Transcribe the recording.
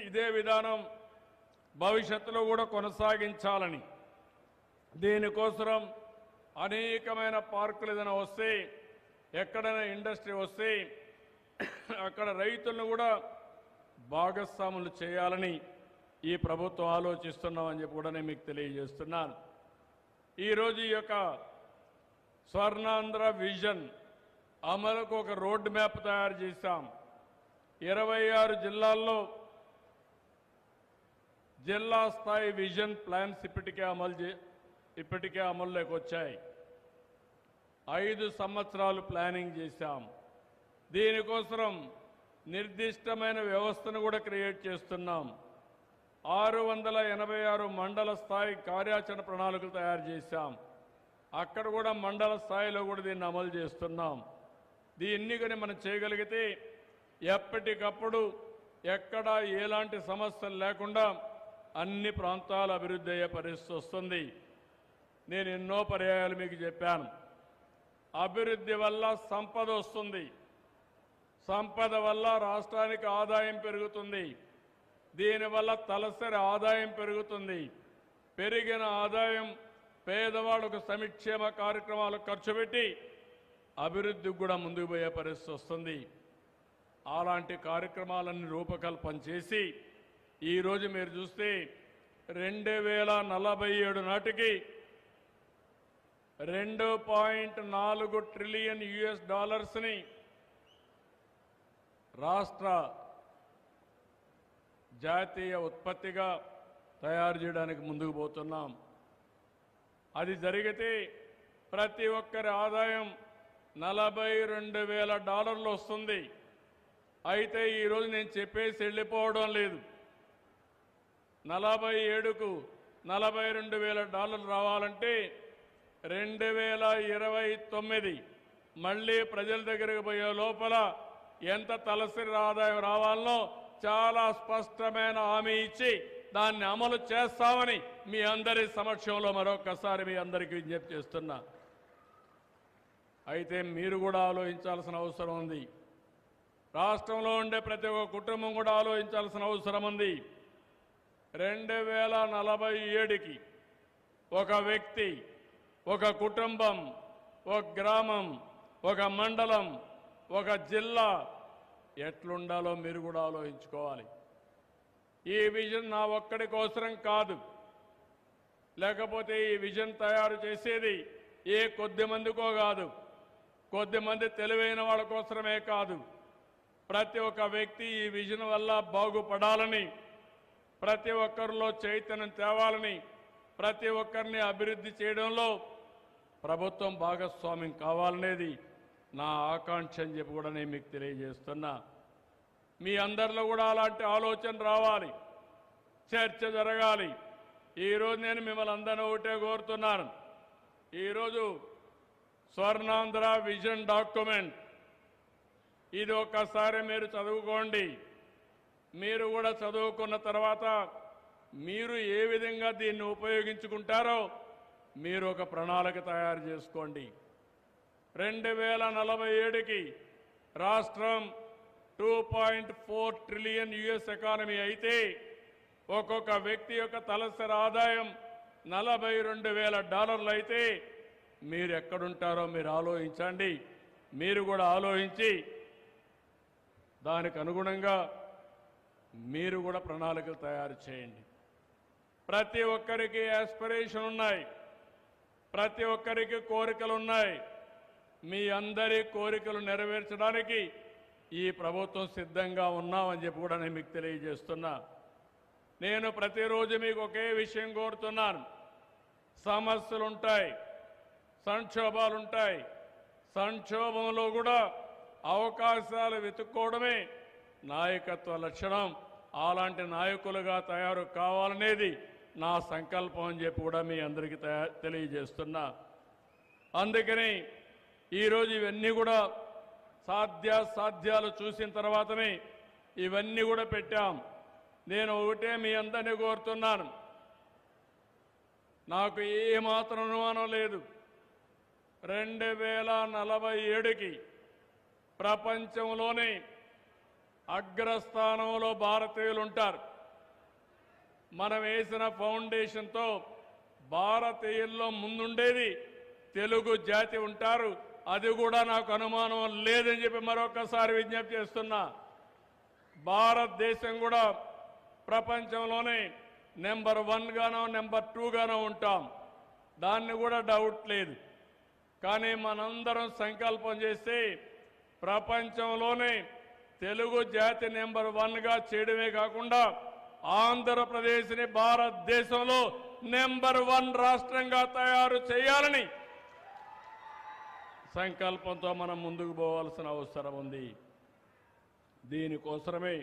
ఇదే విధానం భవిష్యత్తులో కూడా కొనసాగించాలని, దీనికోసం అనేకమైన పార్కులు ఏదైనా వస్తే, ఎక్కడైనా ఇండస్ట్రీ వస్తే అక్కడ రైతులను కూడా భాగస్వాములు చేయాలని ఈ ప్రభుత్వం ఆలోచిస్తున్నామని చెప్పి కూడా నేను మీకు తెలియజేస్తున్నాను. ఈరోజు ఈ యొక్క స్వర్ణాంధ్ర విజన్ అమలుకు ఒక రోడ్ మ్యాప్ తయారు చేశాం. 26 జిల్లాల్లో జిల్లా స్థాయి విజన్ ప్లాన్స్ ఇప్పటికే అమల్లోకి వచ్చాయి. 5 సంవత్సరాలు ప్లానింగ్ చేశాం. దీనికోసం నిర్దిష్టమైన వ్యవస్థను కూడా క్రియేట్ చేస్తున్నాం. 686 మండల స్థాయి కార్యాచరణ ప్రణాళికలు తయారు చేశాం. అక్కడ కూడా మండల స్థాయిలో కూడా దీన్ని అమలు చేస్తున్నాం. దీన్ని కానీ మనం చేయగలిగితే ఎప్పటికప్పుడు ఎక్కడా ఎలాంటి సమస్యలు లేకుండా అన్ని ప్రాంతాలు అభివృద్ధి అయ్యే పరిస్థితి వస్తుంది. నేను ఎన్నో పర్యాయాలు మీకు చెప్పాను. అభివృద్ధి వల్ల సంపద వస్తుంది, సంపద వల్ల రాష్ట్రానికి ఆదాయం పెరుగుతుంది, దీనివల్ల తలసరి ఆదాయం పెరుగుతుంది. పెరిగిన ఆదాయం పేదవాళ్ళకు సంక్షేమ కార్యక్రమాలు ఖర్చు పెట్టి అభివృద్ధికి కూడా ముందుకు పోయే పరిస్థితి వస్తుంది. అలాంటి కార్యక్రమాలన్నీ రూపకల్పన చేసి ఈరోజు మీరు చూస్తే 2047 నాటికి $2.4 ట్రిలియన్ రాష్ట్ర జాతీయ ఉత్పత్తిగా తయారు చేయడానికి ముందుకు పోతున్నాం. అది జరిగితే ప్రతి ఒక్కరి ఆదాయం $42,000 వస్తుంది. అయితే ఈరోజు నేను చెప్పేసి వెళ్ళిపోవడం లేదు. 47కు $42,000 రావాలంటే 2029 మళ్ళీ ప్రజల దగ్గరికి పోయే లోపల ఎంత తలసరి ఆదాయం రావాలనో చాలా స్పష్టమైన హామీ ఇచ్చి దాన్ని అమలు చేస్తామని మీ అందరి సమక్షంలో మరొకసారి మీ అందరికీ విజ్ఞప్తి చేస్తున్నా. అయితే మీరు కూడా ఆలోచించాల్సిన అవసరం ఉంది. రాష్ట్రంలో ఉండే ప్రతి ఒక్క కుటుంబం కూడా ఆలోచించాల్సిన అవసరం ఉంది. 2047కి ఒక వ్యక్తి, ఒక కుటుంబం, ఒక గ్రామం, ఒక మండలం, ఒక జిల్లా ఎట్లుండాలో మీరు కూడా ఆలోచించుకోవాలి. ఈ విజన్ నా ఒక్కడి కోసరం కాదు, లేకపోతే ఈ విజన్ తయారు చేసేది ఏ కొద్ది మందికో కాదు, కొద్దిమంది తెలివైన వాళ్ళ కోసమే కాదు. ప్రతి ఒక్క వ్యక్తి ఈ విజన్ వల్ల బాగుపడాలని, ప్రతి ఒక్కరిలో చైతన్యం తేవాలని, ప్రతి ఒక్కరిని అభివృద్ధి చేయడంలో ప్రభుత్వం భాగస్వామ్యం కావాలనేది నా ఆకాంక్ష అని చెప్పి కూడా నేను మీకు తెలియజేస్తున్నా. మీ అందరిలో కూడా అలాంటి ఆలోచన రావాలి, చర్చ జరగాలి. ఈరోజు నేను మిమ్మల్ని అందరినీ ఒకటే కోరుతున్నాను. ఈరోజు స్వర్ణాంధ్ర విజన్ డాక్యుమెంట్ ఇది ఒక్కసారి మీరు చదువుకోండి. మీరు కూడా చదువుకున్న తర్వాత మీరు ఏ విధంగా దీన్ని ఉపయోగించుకుంటారో మీరు ఒక ప్రణాళిక తయారు చేసుకోండి. 2047కి రాష్ట్రం $2.4 ట్రిలియన్ ఎకానమీ అయితే ఒక్కొక్క వ్యక్తి యొక్క తలసరి ఆదాయం $42,000 అయితే మీరు ఎక్కడుంటారో మీరు ఆలోచించండి. మీరు కూడా ఆలోచించి దానికి అనుగుణంగా మీరు కూడా ప్రణాళికలు తయారు చేయండి. ప్రతి ఒక్కరికి ఆస్పిరేషన్ ఉన్నాయి, ప్రతి ఒక్కరికి కోరికలు ఉన్నాయి. మీ అందరి కోరికలు నెరవేర్చడానికి ఈ ప్రభుత్వం సిద్ధంగా ఉన్నామని చెప్పి కూడా నేను మీకు తెలియజేస్తున్నా. నేను ప్రతిరోజు మీకు ఒకే విషయం కోరుతున్నాను. సమస్యలు ఉంటాయి, సంక్షోభాలు ఉంటాయి. సంక్షోభంలో కూడా అవకాశాలు వెతుక్కోవడమే నాయకత్వ లక్షణం. అలాంటి నాయకులుగా తయారు కావాలనేది నా సంకల్పం అని చెప్పి కూడా మీ అందరికీ తెలియజేస్తున్నా. అందుకని ఈరోజు ఇవన్నీ కూడా సాధ్యాలు చూసిన తర్వాతనే ఇవన్నీ కూడా పెట్టాం. నేను ఒకటే మీ అందరినీ కోరుతున్నాను, నాకు ఏమాత్రం అనుమానం లేదు, 2047కి ప్రపంచంలోనే అగ్రస్థానంలో భారతీయులు ఉంటారు. మనం వేసిన ఫౌండేషన్తో భారతీయుల్లో ముందుండేది తెలుగు జాతి ఉంటారు. అది కూడా నాకు అనుమానం లేదని చెప్పి మరొకసారి విజ్ఞప్తి చేస్తున్నా. భారతదేశం కూడా ప్రపంచంలోనే నెంబర్ 1 గానో నెంబర్ 2 గానో ఉంటాం. దాన్ని కూడా డౌట్ లేదు. కానీ మనందరం సంకల్పం చేస్తే ప్రపంచంలోనే తెలుగు జాతి నెంబర్ 1గా చేయడమే కాకుండా ఆంధ్రప్రదేశ్ని భారతదేశంలో నెంబర్ 1 రాష్ట్రంగా తయారు చేయాలని సంకల్పంతో మనం ముందుకు పోవాల్సిన అవసరం ఉంది. దీనికోసమే